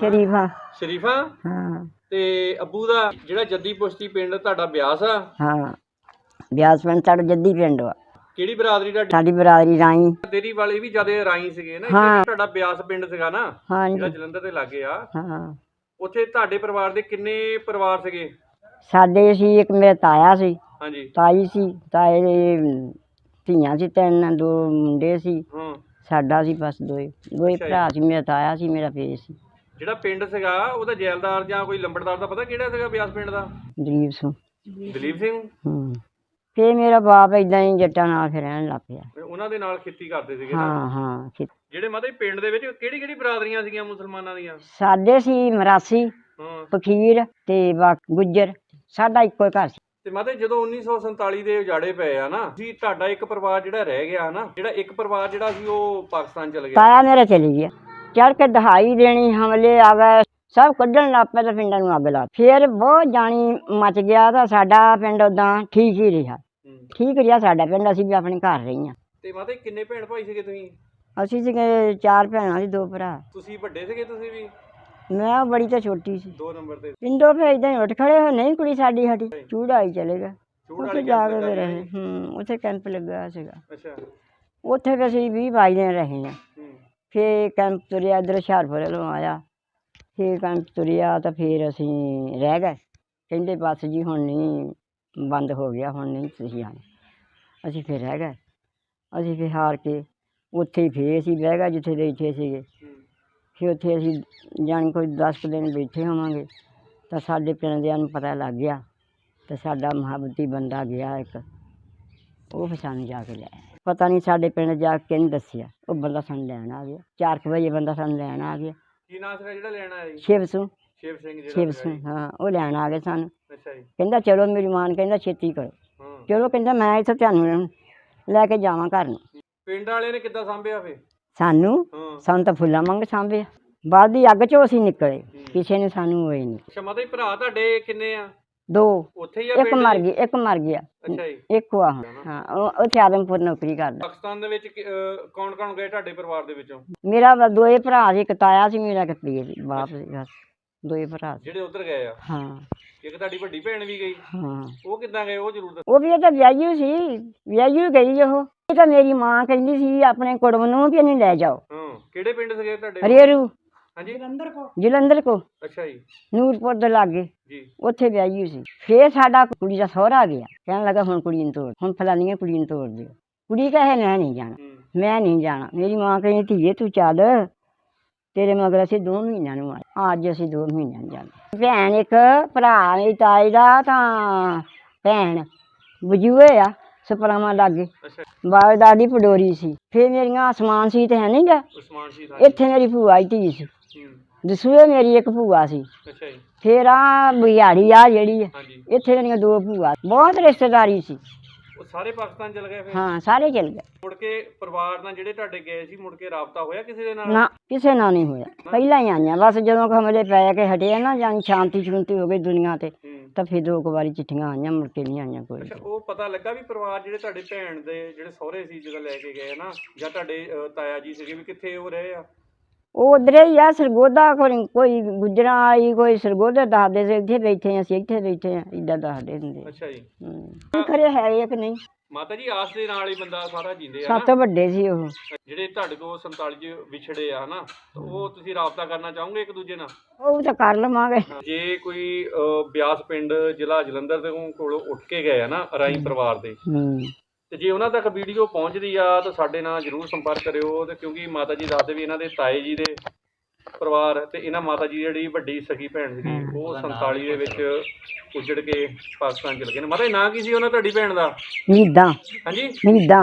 ਸ਼ਰੀਫਾ। ਸ਼ਰੀਫਾ ਹਾਂ। ਤੇ ਅੱਬੂ ਦਾ ਜਿਹੜਾ ਜੱਦੀ ਪੁਸ਼ਤੀ ਪਿੰਡ ਤੁਹਾਡਾ ਬਿਆਸ ਆ? ਹਾਂ, ਬਿਆਸ ਪਿੰਡ ਸਾਡਾ ਜੱਦੀ ਪਿੰਡ ਵਾ। ਕਿਹੜੀ ਬਰਾਦਰੀ ਤੁਹਾਡੀ? ਸਾਡੀ ਬਰਾਦਰੀ ਰਾਈ। ਤੇਰੀ ਵਾਲੇ ਵੀ ਜਿਆਦਾ ਰਾਈ ਸੀਗੇ ਨਾ? ਹਾਂ। ਤੁਹਾਡਾ ਬਿਆਸ ਪਿੰਡ ਸੀਗਾ ਨਾ ਜਿਹੜਾ ਹਾਂਜੀ। ਜਲੰਧਰ ਦੇ ਲਾਗੇ ਆ? ਹਾਂ, ਉੱਥੇ ਤੁਹਾਡੇ ਪਰਿਵਾਰ ਦੇ ਕਿੰਨੇ ਪਰਿਵਾਰ ਸੀਗੇ? ਸਾਡੇ ਸੀ ਇੱਕ ਮੇਰਾ ਤਾਇਆ ਸੀ, ਹਾਂਜੀ। ਤਾਈ ਸੀ, ਤਾਏ ਦੇ ਧੀਆਂ ਸੀ 3, 2 ਮੁੰਡੇ ਸੀ। ਹਾਂ। ਸਾਡਾ ਸੀ ਬਸ ਦੋਏ ਅੱਛਾ ਜੀ। ਭਰਾ ਸੀ। ਮੇਰਾ ਤਾਇਆ ਸੀ, ਮੇਰਾ ਫੇਰ ਸੀ। ਜਿਹੜਾ ਪਿੰਡ ਸੀਗਾ ਉਹਦਾ ਜੈਲਦਾਰ ਜਾਂ ਕੋਈ ਲੰਬੜਦਾਰ ਦਾ ਪਤਾ ਕਿਹੜਾ ਸੀਗਾ ਬਿਆਸ ਪਿੰਡ ਦਾ? ਦਲੀਪ ਸਿੰਘ। ਦਲੀਪ ਸਿੰਘ। ਫੇਰ ਮੇਰਾ ਬਾਪ ਏਦਾਂ ਹੀ ਜੱਟਾਂ ਨਾਲ ਫਿਰ ਰਹਿਣ ਲੱਗ ਪਿਆ। ਉਹਨਾਂ ਦੇ ਨਾਲ ਖੇਤੀ ਕਰਦੇ ਸੀਗੇ ਨਾ? ਹਾਂ ਹਾਂ। ਜਿਹੜੇ ਮਤਲਬ ਪਿੰਡ ਦੇ ਵਿੱਚ ਕਿਹੜੀ ਕਿਹੜੀ ਬਰਾਦਰੀਆਂ ਸੀਗੀਆਂ ਮੁਸਲਮਾਨਾਂ ਦੀਆਂ? ਸਾਡੇ ਸੀ ਮਰਾਸੀ, ਹਾਂ। ਫਕੀਰ ਤੇ ਗੁੱਜਰ। ਸਾਡਾ ਇੱਕੋ ਹੀ ਘਰ ਸੀ। ਤੇ ਮਤਲਬ ਜਦੋਂ 1947 ਦੇ ਉਜਾੜੇ ਪਏ ਆ ਨਾ ਜੀ, ਤੁਹਾਡਾ ਇੱਕ ਪਰਿਵਾਰ ਜਿਹੜਾ ਰਹਿ ਗਿਆ ਨਾ, ਜਿਹੜਾ ਇੱਕ ਪਰਿਵਾਰ ਜਿਹੜਾ ਸੀ ਉਹ ਪਾਕਿਸਤਾਨ ਚਲ ਗਿਆ। ਤਾਇਆ ਮੇਰਾ ਚਲੀ ਗਿਆ। ਚੜ ਕੇ ਦਹਾਈ ਦੇਣੀ, ਹਮਲੇ ਆ ਗਏ, ਸਭ ਕੱਢਣ ਲੱਗ ਪਏ ਤੇ ਪਿੰਡਾਂ ਨੂੰ ਅੱਗ ਲਾ। ਫਿਰ ਬਹੁਤ ਜਾਣੀ ਮਚ ਗਿਆ ਤਾਂ ਸਾਡਾ ਪਿੰਡ ਉਦਾਂ ਠੀਕ ਹੀ ਰਿਹਾ। ਠੀਕ ਰਿਹਾ ਸਾਡਾ ਪਿੰਡ। ਅਸੀਂ ਵੀ ਆਪਣੇ ਘਰ ਰਹੀਆਂ। ਤੇ ਮਤਲਬ ਕਿੰਨੇ ਭੈਣ ਭਾਈ ਸੀਗੇ ਤੁਸੀਂ? ਅਸੀਂ ਸੀਗੇ 4 ਭੈਣਾਂ ਸੀ, 2 ਭਰਾ। ਤੁਸੀਂ ਵੱਡੇ ਸੀਗੇ? ਤੁਸੀਂ ਵੀ? ਮੈਂ ਬੜੀ ਤਾਂ ਛੋਟੀ ਸੀ। 2 ਨੰਬਰ ਤੇ? ਪਿੰਡੋਂ ਫਿਰ ਏਦਾਂ ਹੀ ਉੱਠ ਖੜੇ ਹੋ। ਨਹੀਂ ਕੁੜੀ ਸਾਡੀ ਹਟੀ, ਚੂੜਾਈ ਚਲੇ ਗਏ। ਚੂੜ ਉੱਥੇ ਵਾਲੀ ਜਾ ਕੈਂਪ ਕੇ ਲੱਗਾ ਰਹੇ। ਉੱਥੇ ਕੈਂਪ ਲੱਗਾ ਸੀਗਾ। ਅੱਛਾ। ਉੱਥੇ ਵੀ ਅਸੀਂ 20-22 ਦਿਨ ਰਹੇ ਹਾਂ। ਫਿਰ ਕੈਂਪ ਤੁਰਿਆ ਇੱਧਰ ਹੁਸ਼ਿਆਰਪੁਰ ਵੱਲੋਂ ਆਇਆ। ਫਿਰ ਕੈਂਪ ਤੁਰਿਆ ਤਾਂ ਫਿਰ ਅਸੀਂ ਰਹਿ ਗਏ। ਕਹਿੰਦੇ ਬਸ ਜੀ ਹੁਣ ਨਹੀਂ, ਬੰਦ ਹੋ ਗਿਆ, ਹੁਣ ਨਹੀਂ ਤੁਸੀਂ ਆਉਣਾ। ਅਸੀਂ ਫਿਰ ਰਹਿ ਗਏ। ਅਸੀਂ ਫਿਰ ਹਾਰ ਕੇ ਉੱਥੇ ਹੀ ਫਿਰ ਅਸੀਂ ਬਹਿ ਗਏ ਜਿੱਥੇ ਬੈਠੇ ਸੀਗੇ। ਫਿਰ ਉੱਥੇ ਅਸੀਂ ਜਾਣੀ ਕੋਈ 10 ਕੁ ਦਿਨ ਬੈਠੇ ਹੋਵਾਂਗੇ ਤਾਂ ਸਾਡੇ ਪਿੰਡ ਦਿਆਂ ਨੂੰ ਪਤਾ ਲੱਗ ਗਿਆ ਅਤੇ ਸਾਡਾ ਮੁਹੱਬਤੀ ਬੰਦਾ ਗਿਆ ਇੱਕ, ਉਹ ਫਿਰ ਸਾਨੂੰ ਜਾ ਕੇ ਲੈ ਆਇਆ। ਪਤਾ ਨਹੀਂ ਸਾਡੇ ਪਿੰਡ ਜਾ ਕੇ ਕਿਹਨੇ ਦੱਸਿਆ, ਉਹ ਬੰਦਾ ਸਾਨੂੰ ਲੈਣ ਆ ਗਿਆ। 4 ਵਜੇ ਬੰਦਾ ਸਾਨੂੰ ਲੈਣ ਆ ਗਿਆ। ਕੀ ਨਾਂ ਸੀਗਾ ਜਿਹੜਾ ਲੈਣ ਆਇਆ ਜੀ? ਸ਼ਿਵ ਸਿੰਘ। ਸ਼ਿਵ ਸਿੰਘ ਜਿਹੜਾ? ਸ਼ਿਵ ਸਿੰਘ, ਹਾਂ। ਉਹ ਲੈਣ ਆ ਗਏ ਸਾਨੂੰ। ਅੱਛਾ ਜੀ। ਕਹਿੰਦਾ ਚਲੋ, ਮੇਰੀ ਮਾਂ ਨੇ ਕਹਿੰਦਾ ਛੇਤੀ ਕਰੋ। ਚਲੋ ਕਹਿੰਦਾ ਮੈਂ ਇੱਥੋਂ ਤੁਹਾਨੂੰ ਲੈ ਕੇ ਜਾਵਾਂ ਘਰ ਨੂੰ। ਪਿੰਡ ਵਾਲਿਆਂ ਨੇ ਕਿੱਦਾਂ ਸਾਂਭਿਆ ਫਿਰ ਸਾਨੂੰ ਤਾਂ ਫੁੱਲਾਂ ਵਾਂਗ ਸਾਂਭਿਆ। ਬਾਅਦ ਦੀ ਅੱਗ ਚੋਂ ਅਸੀਂ ਨਿਕਲੇ, ਕਿਸੇ ਨੇ ਸਾਨੂੰ ਹੋਏ ਨਹੀਂ। ਅੱਛਾ, ਮਤਲਬ ਭਰਾ ਤੁਹਾਡੇ ਕਿੰਨੇ ਆ? 2। ਉੱਥੇ ਹੀ ਆ? ਇੱਕ ਮਰ ਗਈ, ਇੱਕ ਮਰ ਗਿਆ। ਅੱਛਾ ਜੀ। ਇੱਕ ਆ। ਹਾਂ, ਉਹ ਉੱਥੇ ਆਦਮਪੁਰ ਨੌਕਰੀ ਕਰਦਾ। ਪਾਕਿਸਤਾਨ ਦੇ ਵਿੱਚ ਕੌਣ ਕੌਣ ਗਏ ਤੁਹਾਡੇ ਪਰਿਵਾਰ ਦੇ ਵਿੱਚੋਂ? ਮੇਰਾ 2 ਭਰਾ ਸੀ, ਇੱਕ ਤਾਇਆ ਸੀ ਮੇਰਾ, ਇੱਕ ਬਾਪ ਸੀ। ਬਸ 2 ਭਰਾ ਸੀ ਜਿਹੜੇ ਉੱਧਰ ਗਏ ਆ? ਹਾਂ। ਇੱਕ ਤੁਹਾਡੀ ਵੱਡੀ ਭੈਣ ਵੀ ਗਈ? ਹਾਂ। ਉਹ ਕਿੱਦਾਂ ਗਏ? ਉਹ ਜ਼ਰੂਰ ਦੱਸੋ। ਉਹ ਵੀ ਤਾਂ ਵਿਆਹੀ ਸੀ, ਵਿਆਹੀ ਗਈ ਉਹ। ਇਹ ਤਾਂ ਮੇਰੀ ਮਾਂ ਕਹਿੰਦੀ ਸੀ ਆਪਣੇ ਕੁੜਮ ਨੂੰ ਵੀ ਇਹਨੂੰ ਲੈ ਜਾਓ। ਕਿਹੜੇ ਪਿੰਡ ਸੀਗੇ ਤੁਹਾਡੇ? ਹਰੇਰੂ। ਹਾਂਜੀ। ਜਲੰਧਰ ਕੋ। ਅੱਛਾ ਜੀ। ਨੂਰਪੁਰ ਦੇ ਲਾਗੇ ਜੀ। ਉੱਥੇ ਵਿਆਹੀ ਸੀ। ਫੇਰ ਸਾਡਾ ਕੁੜੀ ਦਾ ਸਹੁਰਾ ਗਿਆ, ਕਹਿਣ ਲੱਗਾ ਹੁਣ ਕੁੜੀ ਨੂੰ ਤੋੜ, ਹੁਣ ਫਲਾਨੀਆਂ ਕੁੜੀ ਨੂੰ ਤੋੜ ਦਿਓ। ਕੁੜੀ ਕਹੇ ਮੈਂ ਨਹੀਂ ਜਾਣਾ, ਮੈਂ ਨਹੀਂ ਜਾਣਾ। ਮੇਰੀ ਮਾਂ ਕਹਿੰਦੀ ਧੀਏ ਤੂੰ ਚੱਲ, ਤੇਰੇ ਮਗਰ ਅਸੀਂ 2 ਮਹੀਨਿਆਂ ਨੂੰ ਆਏ। ਅੱਜ ਅਸੀਂ 2 ਮਹੀਨਿਆਂ ਨੂੰ ਜਾਂਦੇ। ਭੈਣ ਇੱਕ, ਭਰਾ ਮੇਰੀ ਤਾਈ ਦਾ ਤਾਂ ਭੈਣ ਬਜੂਏ ਆ ਸਪਰਾਵਾਂ ਲਾਗੇ। ਬਾਗਦਾਦੀ ਪਡੋਰੀ ਸੀ। ਫਿਰ ਮੇਰੀਆਂ ਆਸਮਾਨ ਸੀ ਤੇ ਹੈ ਨਹੀਂ ਗਾ ਇੱਥੇ। ਮੇਰੀ ਭੂਆ ਦੀ ਧੀ ਸੀ। ਦਸੂਏ ਮੇਰੀ ਇੱਕ ਭੂਆ ਸੀ। ਫਿਰ ਆ ਬਿਹਾੜੀ ਆ ਜਿਹੜੀ ਇੱਥੇ ਮੇਰੀਆਂ 2 ਭੂਆ। ਬਹੁਤ ਰਿਸ਼ਤੇਦਾਰੀ ਸੀ। ਸਾਰੇ ਪਾਕਿਸਤਾਨ ਚਲ ਗਏ ਫਿਰ? ਹਾਂ, ਸਾਰੇ ਚਲ ਗਏ। ਮੁੜ ਕੇ ਪਰਿਵਾਰ ਨਾਲ ਜਿਹੜੇ ਤੁਹਾਡੇ ਗਏ ਸੀ, ਮੁੜ ਕੇ ਰਾਬਤਾ ਹੋਇਆ ਕਿਸੇ ਦੇ ਨਾਲ? ਨਾ, ਕਿਸੇ ਨਾਲ ਨਹੀਂ ਹੋਇਆ। ਪਹਿਲਾਂ ਹੀ ਆਈਆਂ ਬਸ, ਜਦੋਂ ਹਮਲੇ ਪੈ ਕੇ ਹਟੇ ਨਾ, ਜਾਨੀ ਸ਼ਾਂਤੀ ਸ਼ੁੰਤੀ ਹੋ ਗਈ ਦੁਨੀਆ ਤੇ, ਤਾਂ ਫਿਰ 2 ਵਾਰੀ ਚਿੱਠੀਆਂ ਆਈਆਂ, ਮੁੜ ਕੇ ਨਹੀਂ ਆਈਆਂ ਕੋਈ। ਅੱਛਾ, ਉਹ ਪਤਾ ਲੱਗਾ ਵੀ ਪਰਿਵਾਰ ਜਿਹੜੇ ਤੁਹਾਡੇ ਭੈਣ ਦੇ ਜਿਹੜੇ ਸਹੁਰੇ ਸੀ ਜਦੋਂ ਲੈ ਕੇ ਗਏ ਨਾ, ਜਾਂ ਤੁਹਾਡੇ ਤਾਇਆ ਜੀ ਸੀਗੇ, ਵੀ ਕਿੱਥੇ ਉਹ ਰਹੇ ਆ? ਉਹ ਉੱਧਰੇ ਹੀ ਆ ਸਰਗੋਦਾ। ਕੋਈ ਗੁੱਜਰਾਂ ਵਾਲੀ, ਕੋਈ ਸਰਗੋਦਾ ਦੱਸਦੇ ਸੀ ਇੱਥੇ ਬੈਠੇ ਹਾਂ, ਅਸੀਂ ਇੱਥੇ ਬੈਠੇ ਹਾਂ, ਇੱਦਾਂ ਦੱਸਦੇ ਹੁੰਦੇ। ਅੱਛਾ ਜੀ। ਖਰੇ ਹੈ ਇੱਕ ਨਹੀਂ। ਮਾਤਾ ਜੀ, ਆਸ ਦੇ ਨਾਲ ਹੀ ਬੰਦਾ ਸਾਰਾ ਜੀਂਦੇ ਆ। ਸਭ ਤੋਂ ਵੱਡੇ ਸੀ ਉਹ। ਜਿਹੜੇ ਤੁਹਾਡੇ ਕੋਲ 47 ਚ ਵਿਛੜੇ ਆ ਨਾ, ਉਹ ਤੁਸੀਂ ਰਾਬਤਾ ਕਰਨਾ ਚਾਹੋਗੇ ਇੱਕ ਦੂਜੇ ਨਾਲ? ਉਹ ਤਾਂ ਕਰ ਲਵਾਂਗੇ। ਜੇ ਕੋਈ ਬਿਆਸ ਪਿੰਡ ਜ਼ਿਲ੍ਹਾ ਜਲੰਧਰ ਦੇ ਕੋਲੋਂ ਉੱਠ ਕੇ ਗਏ ਆ ਨਾ ਰਾਈ ਪਰਿਵਾਰ ਦੇ, ਤੇ ਜੇ ਉਹਨਾਂ ਤੱਕ ਵੀਡੀਓ ਪਹੁੰਚਦੀ ਆ ਤਾਂ ਸਾਡੇ ਨਾਲ ਜ਼ਰੂਰ ਸੰਪਰਕ ਕਰਿਓ। ਤੇ ਕਿਉਂਕਿ ਮਾਤਾ ਜੀ ਦੱਸਦੇ ਵੀ ਇਹਨਾਂ ਦੇ ਤਾਏ ਜੀ ਦੇ ਪਰਿਵਾਰ ਤੇ ਇਹਨਾਂ ਮਾਤਾ ਜੀ ਜਿਹੜੀ ਵੱਡੀ ਸਗੀ ਭੈਣ ਸੀਗੀ, ਉਹ 47 ਦੇ ਵਿੱਚ ਉੱਜੜ ਕੇ ਪਾਕਿਸਤਾਨ ਚਲੇ ਗਏ ਨੇ। ਮਾਤਾ ਜੀ ਨਾਂ ਕੀ ਸੀ ਉਹਨਾਂ ਤੁਹਾਡੀ ਭੈਣ ਦਾ? ਨੀਦਾਂ। ਹਾਂਜੀ, ਨੀਦਾਂ।